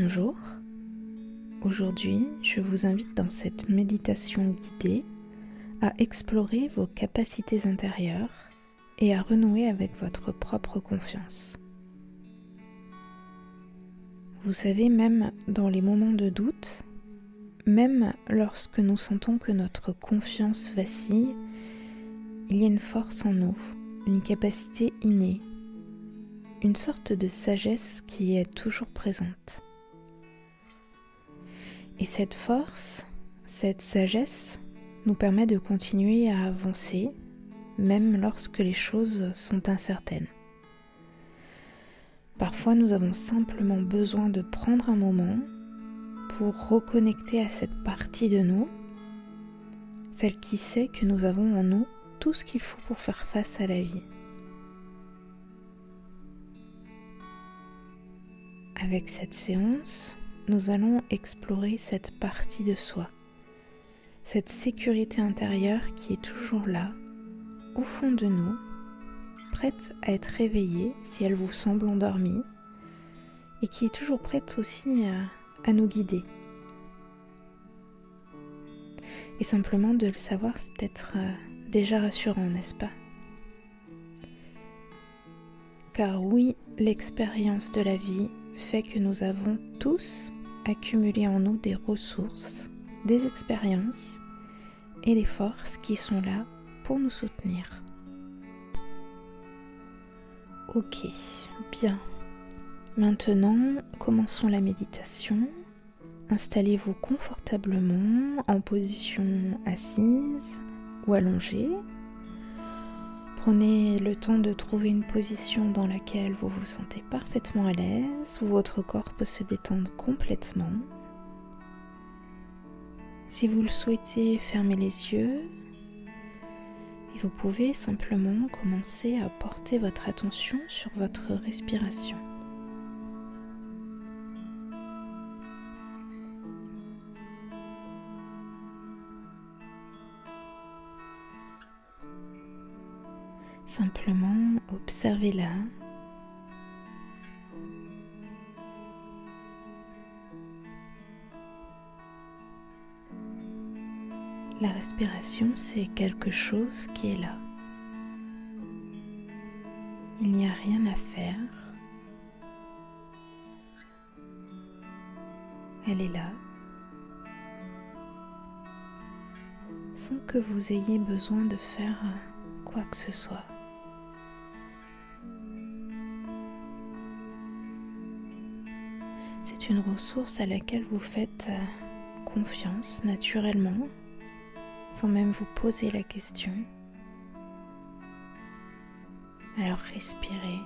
Bonjour, aujourd'hui je vous invite dans cette méditation guidée à explorer vos capacités intérieures et à renouer avec votre propre confiance. Vous savez, même dans les moments de doute, même lorsque nous sentons que notre confiance vacille, il y a une force en nous, une capacité innée, une sorte de sagesse qui est toujours présente. Et cette force, cette sagesse, nous permet de continuer à avancer, même lorsque les choses sont incertaines. Parfois, nous avons simplement besoin de prendre un moment pour reconnecter à cette partie de nous, celle qui sait que nous avons en nous tout ce qu'il faut pour faire face à la vie. Avec cette séance, nous allons explorer cette partie de soi, cette sécurité intérieure qui est toujours là, au fond de nous, prête à être réveillée si elle vous semble endormie, et qui est toujours prête aussi à nous guider. Et simplement de le savoir, c'est peut-être déjà rassurant, n'est-ce pas ? Car oui, l'expérience de la vie fait que nous avons tous accumulé en nous des ressources, des expériences et des forces qui sont là pour nous soutenir. Ok, bien. Maintenant, commençons la méditation. Installez-vous confortablement en position assise ou allongée. Prenez le temps de trouver une position dans laquelle vous vous sentez parfaitement à l'aise, où votre corps peut se détendre complètement. Si vous le souhaitez, fermez les yeux et vous pouvez simplement commencer à porter votre attention sur votre respiration. Simplement observez-la. La respiration, c'est quelque chose qui est là. Il n'y a rien à faire. Elle est là, sans que vous ayez besoin de faire quoi que ce soit. C'est une ressource à laquelle vous faites confiance naturellement, sans même vous poser la question. Alors respirez.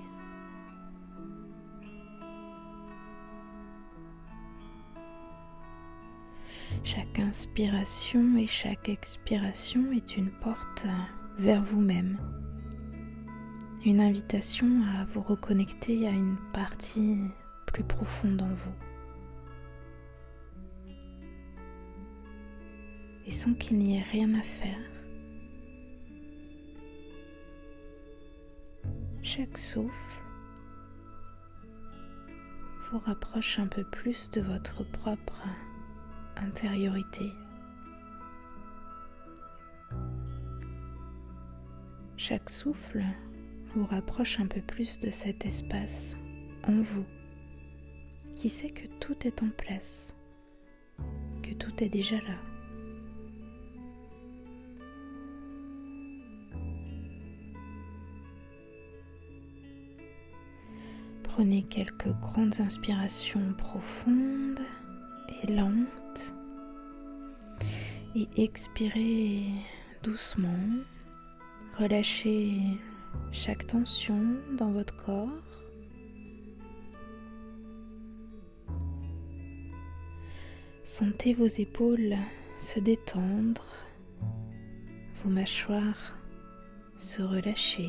Chaque inspiration et chaque expiration est une porte vers vous-même. Une invitation à vous reconnecter à une partie plus profonde en vous. Et sans qu'il n'y ait rien à faire, chaque souffle vous rapproche un peu plus de votre propre intériorité. Chaque souffle vous rapproche un peu plus de cet espace en vous qui sait que tout est en place, que tout est déjà là. Prenez quelques grandes inspirations profondes et lentes et expirez doucement. Relâchez chaque tension dans votre corps. Sentez vos épaules se détendre, vos mâchoires se relâcher.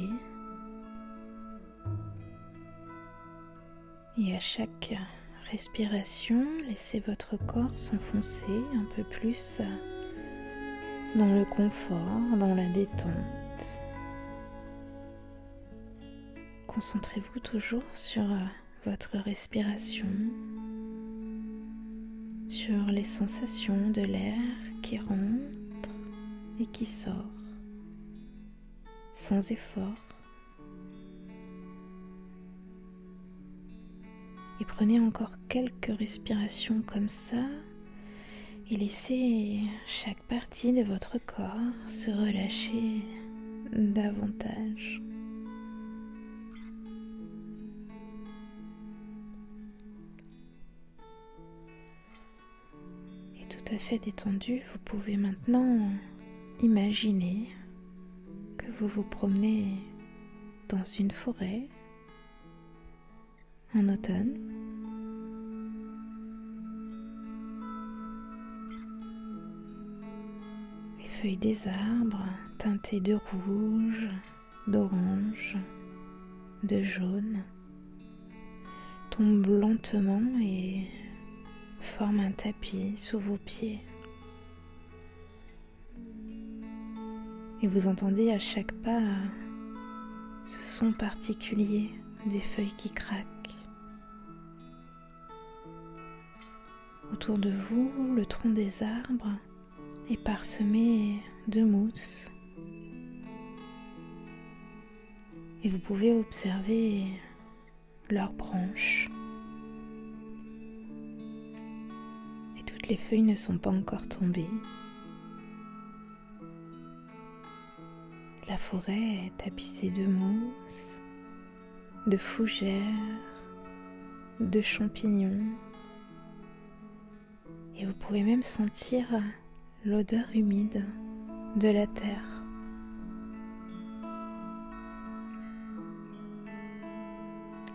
Et à chaque respiration, laissez votre corps s'enfoncer un peu plus dans le confort, dans la détente. Concentrez-vous toujours sur votre respiration. sur les sensations de l'air qui rentre et qui sort, sans effort. Et prenez encore quelques respirations comme ça et laissez chaque partie de votre corps se relâcher davantage. Et tout à fait détendu, vous pouvez maintenant imaginer que vous vous promenez dans une forêt en automne. Les feuilles des arbres teintées de rouge, d'orange, de jaune tombent lentement et forment un tapis sous vos pieds. Et vous entendez à chaque pas ce son particulier des feuilles qui craquent. Autour de vous, le tronc des arbres est parsemé de mousse. Et vous pouvez observer leurs branches. Et toutes les feuilles ne sont pas encore tombées. La forêt est tapissée de mousse, de fougères, de champignons. Et vous pouvez même sentir l'odeur humide de la terre.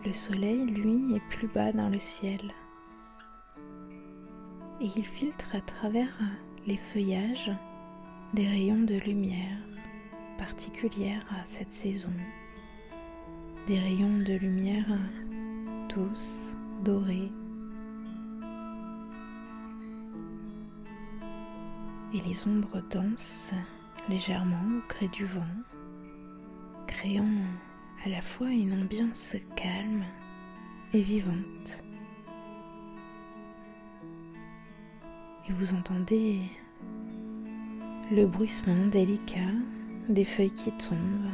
Le soleil, lui, est plus bas dans le ciel. Et il filtre à travers les feuillages des rayons de lumière particulières à cette saison. Des rayons de lumière douce, dorés. Et les ombres dansent légèrement au gré du vent, créant à la fois une ambiance calme et vivante. Et vous entendez le bruissement délicat des feuilles qui tombent,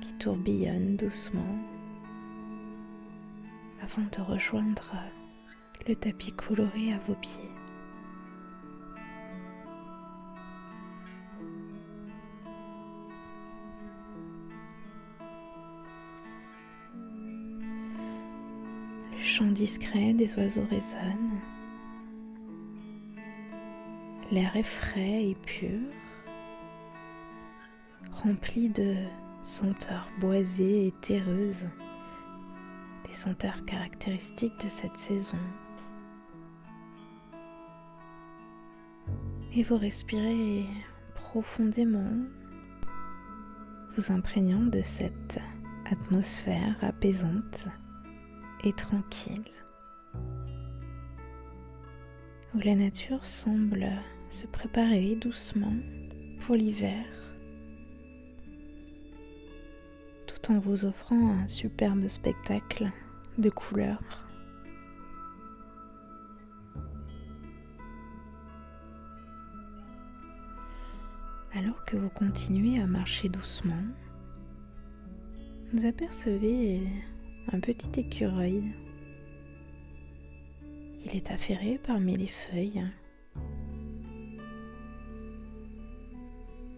qui tourbillonnent doucement, avant de rejoindre le tapis coloré à vos pieds. Le chant discret des oiseaux résonne. L'air est frais et pur, rempli de senteurs boisées et terreuses, des senteurs caractéristiques de cette saison. Et vous respirez profondément, vous imprégnant de cette atmosphère apaisante et tranquille, où la nature semble se préparer doucement pour l'hiver, tout en vous offrant un superbe spectacle de couleurs. Alors que vous continuez à marcher doucement, vous apercevez un petit écureuil. Il est affairé parmi les feuilles.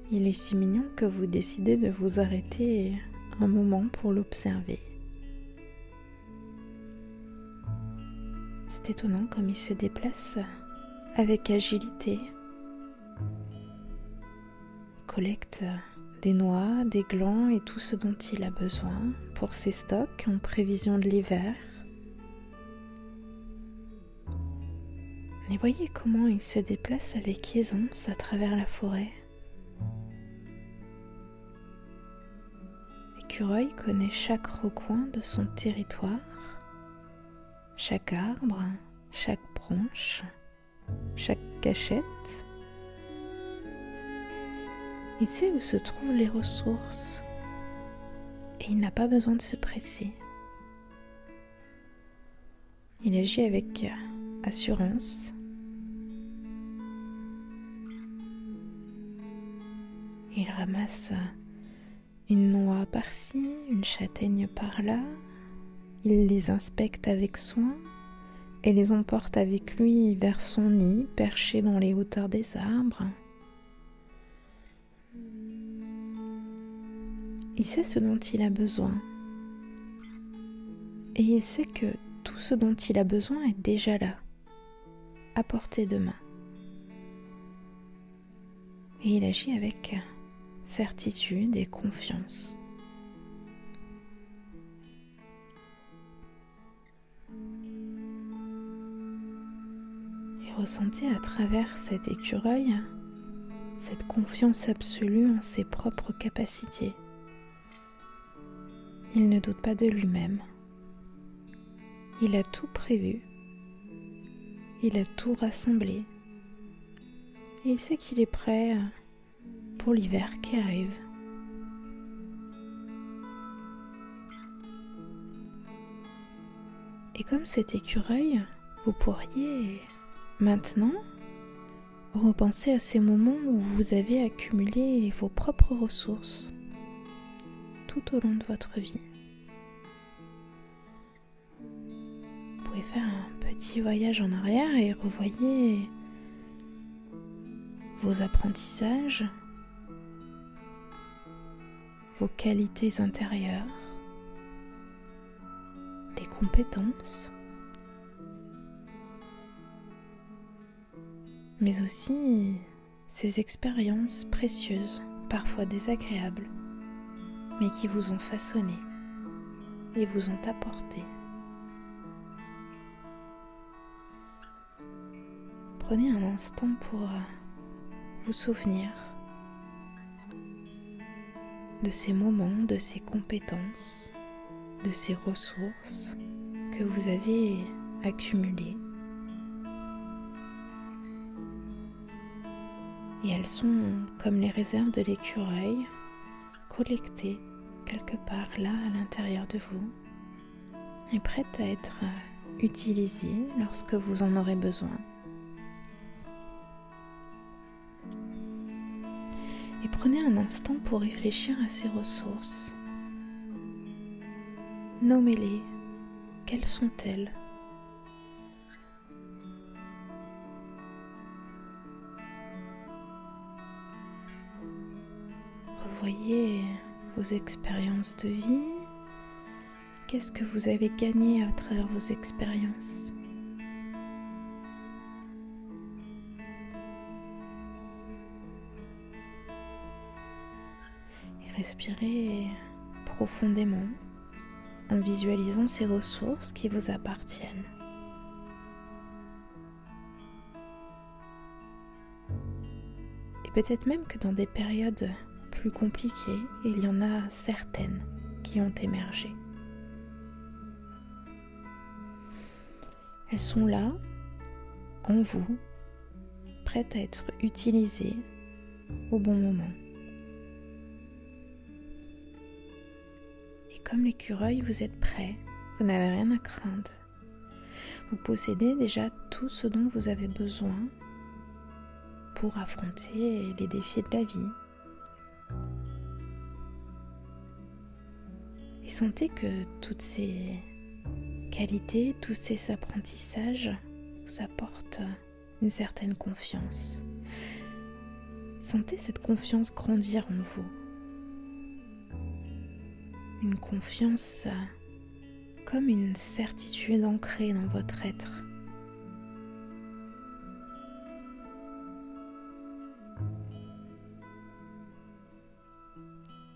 Il est si mignon que vous décidez de vous arrêter un moment pour l'observer. C'est étonnant comme il se déplace avec agilité. Il collecte des noix, des glands et tout ce dont il a besoin pour ses stocks en prévision de l'hiver. Et voyez comment il se déplace avec aisance à travers la forêt. L'écureuil connaît chaque recoin de son territoire, chaque arbre, chaque branche, chaque cachette. Il sait où se trouvent les ressources et il n'a pas besoin de se presser. Il agit avec assurance Il ramasse une noix par-ci, une châtaigne par-là. Il les inspecte avec soin et les emporte avec lui vers son nid perché dans les hauteurs des arbres. Il sait ce dont il a besoin et il sait que tout ce dont il a besoin est déjà là, à portée de main. Et il agit avec certitude et confiance. Et ressentez à travers cet écureuil cette confiance absolue en ses propres capacités. Il ne doute pas de lui-même. Il a tout prévu. Il a tout rassemblé. Et il sait qu'il est prêt pour l'hiver qui arrive. Et comme cet écureuil, vous pourriez maintenant repenser à ces moments où vous avez accumulé vos propres ressources tout au long de votre vie. Vous pouvez faire un petit voyage en arrière et revoyez vos apprentissages, vos qualités intérieures, les compétences, mais aussi ces expériences précieuses, parfois désagréables, mais qui vous ont façonné et vous ont apporté. Prenez un instant pour vous souvenir de ces moments, de ces compétences, de ces ressources que vous avez accumulées. Et elles sont comme les réserves de l'écureuil, collectées quelque part là à l'intérieur de vous et prêtes à être utilisées lorsque vous en aurez besoin. Et prenez un instant pour réfléchir à ces ressources. Nommez-les. Quelles sont-elles ? Revoyez vos expériences de vie. Qu'est-ce que vous avez gagné à travers vos expériences ? Et respirez profondément en visualisant ces ressources qui vous appartiennent. Et peut-être même que dans des périodes plus compliquées, il y en a certaines qui ont émergé. Elles sont là, en vous, prêtes à être utilisées au bon moment. Et comme l'écureuil, vous êtes prêts, vous n'avez rien à craindre. Vous possédez déjà tout ce dont vous avez besoin pour affronter les défis de la vie. Et sentez que toutes ces qualités, tous ces apprentissages vous apportent une certaine confiance. Sentez cette confiance grandir en vous. Une confiance comme une certitude ancrée dans votre être.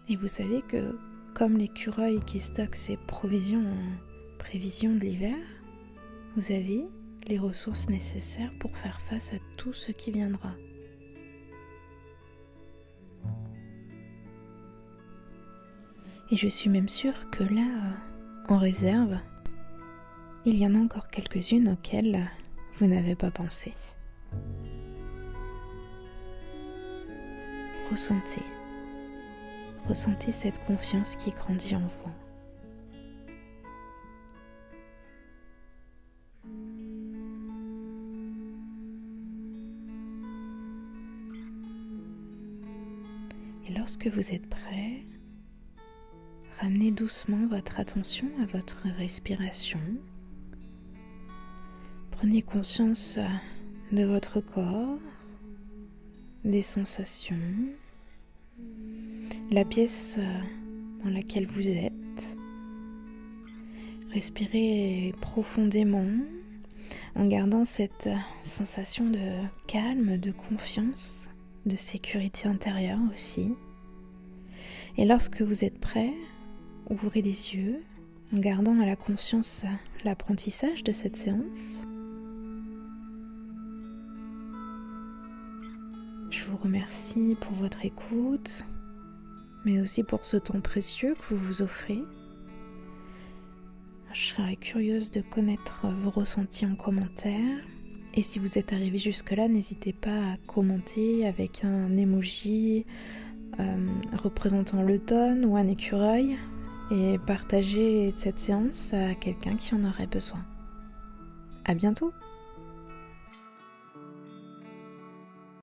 Et vous savez que comme l'écureuil qui stocke ses provisions en prévision de l'hiver, vous avez les ressources nécessaires pour faire face à tout ce qui viendra. Et je suis même sûre que là, en réserve, il y en a encore quelques-unes auxquelles vous n'avez pas pensé. Ressentez cette confiance qui grandit en vous. Et lorsque vous êtes prêt, ramenez doucement votre attention à votre respiration. Prenez conscience de votre corps, des sensations, la pièce dans laquelle vous êtes. Respirez profondément en gardant cette sensation de calme, de confiance, de sécurité intérieure aussi. Et lorsque vous êtes prêt, ouvrez les yeux en gardant à la conscience l'apprentissage de cette séance. Je vous remercie pour votre écoute, mais aussi pour ce temps précieux que vous vous offrez. Je serais curieuse de connaître vos ressentis en commentaire. Et si vous êtes arrivé jusque-là, n'hésitez pas à commenter avec un emoji représentant l'automne ou un écureuil et partager cette séance à quelqu'un qui en aurait besoin. À bientôt!